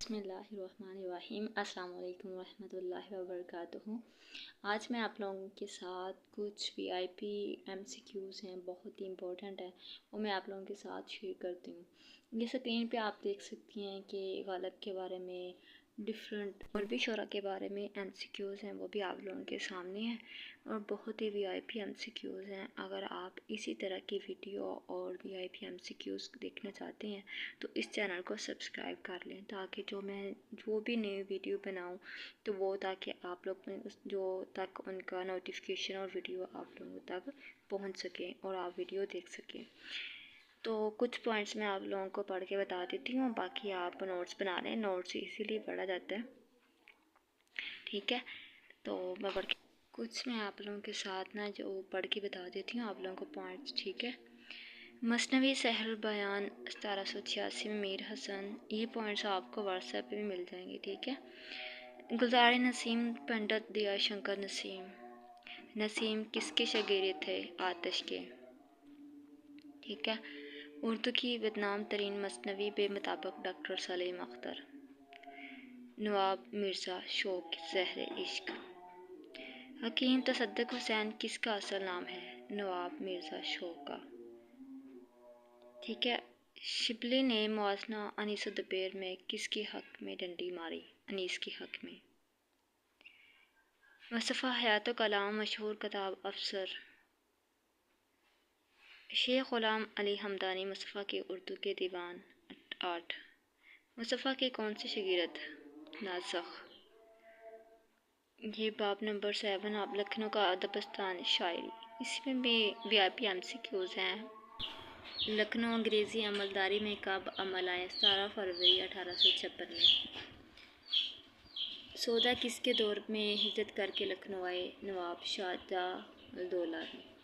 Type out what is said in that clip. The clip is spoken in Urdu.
بسم اللہ الرحمن الرحیم۔ السلام علیکم ورحمۃ اللہ وبرکاتہ۔ آج میں آپ لوگوں کے ساتھ کچھ VIP MCQs ہیں، بہت ہی امپورٹنٹ ہے، وہ میں آپ لوگوں کے ساتھ شیئر کرتی ہوں۔ یہ اسکرین پہ آپ دیکھ سکتی ہیں کہ غالب کے بارے میں ڈفرینٹ اور بھی شعراء کے بارے میں MCQs ہیں، وہ بھی آپ لوگوں کے سامنے ہیں اور بہت ہی VIP MCQs ہیں۔ اگر آپ اسی طرح کی ویڈیو اور VIP MCQs دیکھنا چاہتے ہیں تو اس چینل کو سبسکرائب کر لیں، تاکہ جو بھی نئی ویڈیو بناؤں تو وہ تاکہ آپ لوگ جو تک ان کا نوٹیفیکیشن اور ویڈیو آپ لوگوں تک پہنچ سکیں اور آپ ویڈیو دیکھ سکیں۔ تو کچھ پوائنٹس میں آپ لوگوں کو پڑھ کے بتا دیتی ہوں، باقی آپ نوٹس بنا لیں، نوٹس اسی لیے پڑھا جاتا ہے، ٹھیک ہے؟ تو میں کچھ میں آپ لوگوں کے ساتھ جو پڑھ کے بتا دیتی ہوں آپ لوگوں کو پوائنٹس، ٹھیک ہے؟ مثنوی سحر بیان 1786 میں میر حسن، یہ پوائنٹس آپ کو واٹس ایپ پہ بھی مل جائیں گے، ٹھیک ہے؟ گلزار نسیم پنڈت دیا شنکر نسیم، نسیم کس کے شاگرد تھے؟ آتش کے، ٹھیک ہے؟ اردو کی بدنام ترین مثنوی بے مطابق ڈاکٹر سلیم اختر، نواب مرزا شوق زہر عشق، حکیم تصدق حسین کس کا اصل نام ہے؟ نواب مرزا شوق کا، ٹھیک ہے؟ شبلی نے موازنہ انیس الدبیر میں کس کے حق میں ڈنڈی ماری؟ انیس کے حق میں۔ مصطفیٰ حیات و کلام مشہور کتاب افسر، شیخ غلام علی حمدانی مصطفیٰ کے اردو کے دیوان 8، مصطفیٰ کے کون سے شاگرد؟ ناسخ۔ یہ باب نمبر 7 آپ لکھنؤ کا ادبستان شاعری، اس میں بھی VIP MCQs ہیں۔ لکھنؤ انگریزی عملداری میں کب عمل آیا؟ 17 فروری 1856 میں۔ سودا کس کے دور میں ہجرت کر کے لکھنؤ آئے؟ نواب شاہ جہاں الدولہ میں۔